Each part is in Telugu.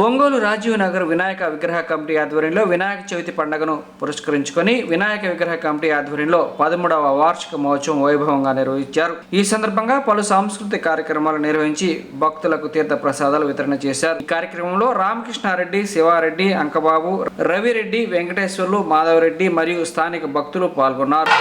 ఒంగోలు రాజీవ్ నగర్ వినాయక విగ్రహ కమిటీ ఆధ్వర్యంలో వినాయక చవితి పండుగను పురస్కరించుకొని వినాయక విగ్రహ కమిటీ ఆధ్వర్యంలో 13వ వార్షిక మహోత్సవం వైభవంగా నిర్వహించారు. ఈ సందర్భంగా పలు సాంస్కృతిక కార్యక్రమాలు నిర్వహించి భక్తులకు తీర్థ ప్రసాదాలు వితరణ చేశారు. ఈ కార్యక్రమంలో రామకృష్ణారెడ్డి, శివారెడ్డి, అంకబాబు, రవిరెడ్డి, వెంకటేశ్వర్లు, మాధవరెడ్డి మరియు స్థానిక భక్తులు పాల్గొన్నారు.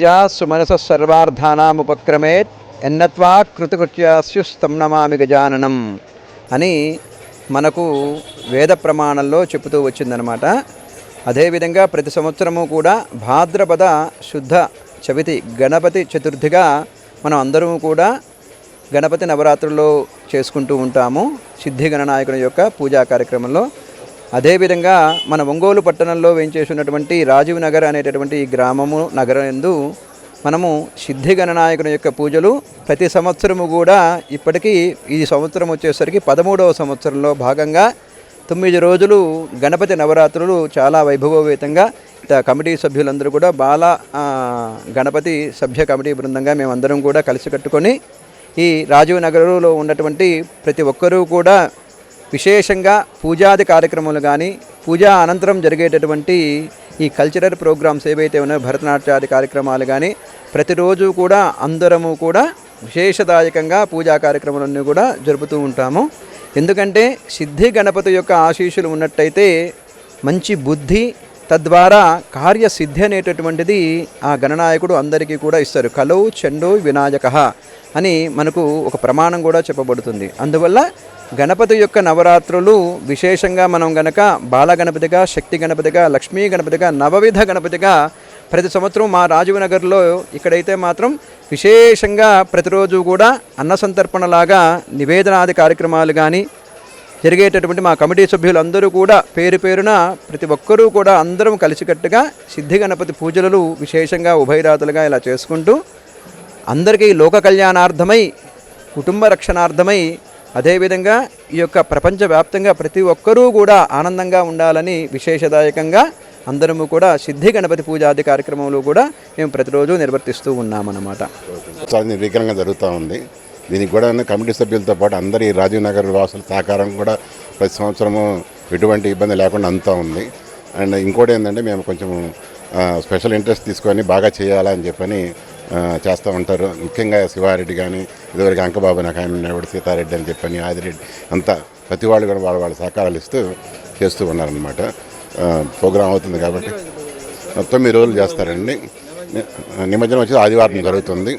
సుమనస సర్వార్థానాముపక్రమేత్ ఎన్నత్వా కృతకృత్యాస్యుస్తం నమామి గజాననం అని మనకు వేద ప్రమాణంలో చెబుతూ వచ్చిందనమాట. అదేవిధంగా ప్రతి సంవత్సరము కూడా భాద్రపద శుద్ధ చవితి గణపతి చతుర్థిగా మనం అందరము కూడా గణపతి నవరాత్రుల్లో చేసుకుంటూ ఉంటాము సిద్ధి గణనాయకుని యొక్క పూజా కార్యక్రమంలో. అదేవిధంగా మన ఒంగోలు పట్టణంలో వేయించేసినటువంటి రాజీవ్ నగర్ అనేటటువంటి ఈ గ్రామము నగరం యందు మనము సిద్ధి గణనాయకుని యొక్క పూజలు ప్రతి సంవత్సరము కూడా ఇప్పటికీ ఈ సంవత్సరం వచ్చేసరికి 13వ సంవత్సరంలో భాగంగా 9 రోజులు గణపతి నవరాత్రులు చాలా వైభవోపేతంగా కమిటీ సభ్యులందరూ కూడా బాల గణపతి సభ్య కమిటీ బృందంగా మేమందరం కూడా కలిసి కట్టుకొని ఈ రాజీవ్ నగర్లో ఉన్నటువంటి ప్రతి ఒక్కరూ కూడా విశేషంగా పూజాది కార్యక్రమాలు కానీ పూజా అనంతరం జరిగేటటువంటి ఈ కల్చరల్ ప్రోగ్రామ్స్ ఏవైతే ఉన్నాయో భరతనాట్యాది కార్యక్రమాలు కానీ ప్రతిరోజు కూడా అందరము కూడా విశేషదాయకంగా పూజా కార్యక్రమాలన్నీ కూడా జరుపుతూ ఉంటాము. ఎందుకంటే సిద్ధి గణపతి యొక్క ఆశీస్సులు ఉన్నట్టయితే మంచి బుద్ధి తద్వారా కార్యసిద్ధి అనేటటువంటిది ఆ గణనాయకుడు అందరికీ కూడా ఇస్తారు. కలౌ చండో వినాయక అని మనకు ఒక ప్రమాణం కూడా చెప్పబడుతుంది. అందువల్ల గణపతి యొక్క నవరాత్రులు విశేషంగా మనం గనక బాలగణపతిగా, శక్తి గణపతిగా, లక్ష్మీ గణపతిగా, నవవిధ గణపతిగా ప్రతి సంవత్సరం మా రాజీవ్ నగర్లో ఇక్కడైతే మాత్రం విశేషంగా ప్రతిరోజు కూడా అన్న సంతర్పణలాగా నివేదనాది కార్యక్రమాలు కానీ జరిగేటటువంటి మా కమిటీ సభ్యులందరూ కూడా పేరు పేరున ప్రతి ఒక్కరూ కూడా అందరం కలిసికట్టుగా సిద్ధి గణపతి పూజలు విశేషంగా ఉభయరాతులుగా ఇలా చేసుకుంటూ అందరికీ లోక కళ్యాణార్థమై కుటుంబ రక్షణార్థమై అదేవిధంగా ఈ యొక్క ప్రపంచవ్యాప్తంగా ప్రతి ఒక్కరూ కూడా ఆనందంగా ఉండాలని విశేషదాయకంగా అందరము కూడా సిద్ధి గణపతి పూజాది కార్యక్రమంలో కూడా మేము ప్రతిరోజు నిర్వర్తిస్తూ ఉన్నామన్నమాట. చాలా నిర్విఘ్నంగా జరుగుతూ ఉంది. దీనికి కూడా కమిటీ సభ్యులతో పాటు అందరి రాజీవ్ నగర్ వాసుల సహకారం కూడా ప్రతి సంవత్సరము ఎటువంటి ఇబ్బంది లేకుండా అంతా ఉంది. అండ్ ఇంకోటి ఏంటంటే మేము కొంచెం స్పెషల్ ఇంట్రెస్ట్ తీసుకొని బాగా చేయాలని చెప్పని చేస్తూ ఉంటారు. ముఖ్యంగా శివారెడ్డి కానీ ఇదివరకు అంకబాబు నాకు ఆయన ఉండేవాడు, సీతారెడ్డి అని చెప్పని ఆదిరెడ్డి అంతా ప్రతి వాళ్ళు కూడా వాళ్ళ సహకారాలు ఇస్తూ చేస్తూ ఉన్నారనమాట. ప్రోగ్రాం అవుతుంది కాబట్టి 9 రోజులు చేస్తారండి. నిమజ్జనం వచ్చి ఆదివారం జరుగుతుంది.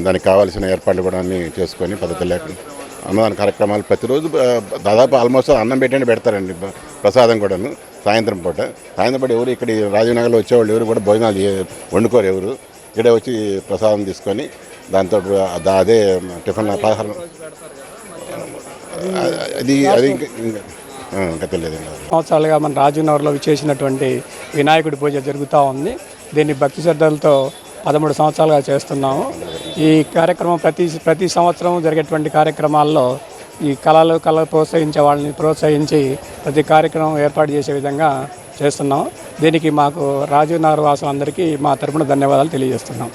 దానికి కావాల్సిన ఏర్పాట్లు కూడా అన్నీ చేసుకొని పద్ధతి లేకుండా అన్నదాన కార్యక్రమాలు ప్రతిరోజు దాదాపు ఆల్మోస్ట్ అన్నం పెట్టండి పెడతారండి. ప్రసాదం కూడాను సాయంత్రం పూట ఎవరు ఇక్కడ రాజీవ్ నగర్లో వచ్చేవాళ్ళు ఎవరు కూడా భోజనాలు వండుకోరు. ఎవరు ఇక్కడే వచ్చి ప్రసాదం తీసుకొని దాంతో అదే టిఫిన్ పలహారం అది ఇంకా తెలియదు. సంవత్సరాలుగా మన రాజీవ్ నగర్లో విచ్చేసినటువంటి వినాయకుడి పూజ జరుగుతూ ఉంది. దీన్ని భక్తి శ్రద్ధలతో 13 సంవత్సరాలుగా చేస్తున్నాము. ఈ కార్యక్రమం ప్రతి సంవత్సరం జరిగేటువంటి కార్యక్రమాల్లో ఈ కళలు ప్రోత్సహించే వాళ్ళని ప్రోత్సహించి ప్రతి కార్యక్రమం ఏర్పాటు చేసే విధంగా చేస్తున్నాం. దీనికి మాకు రాజీవ్ నగర్ వాసులందరికీ మా తరపున ధన్యవాదాలు తెలియజేస్తున్నాం.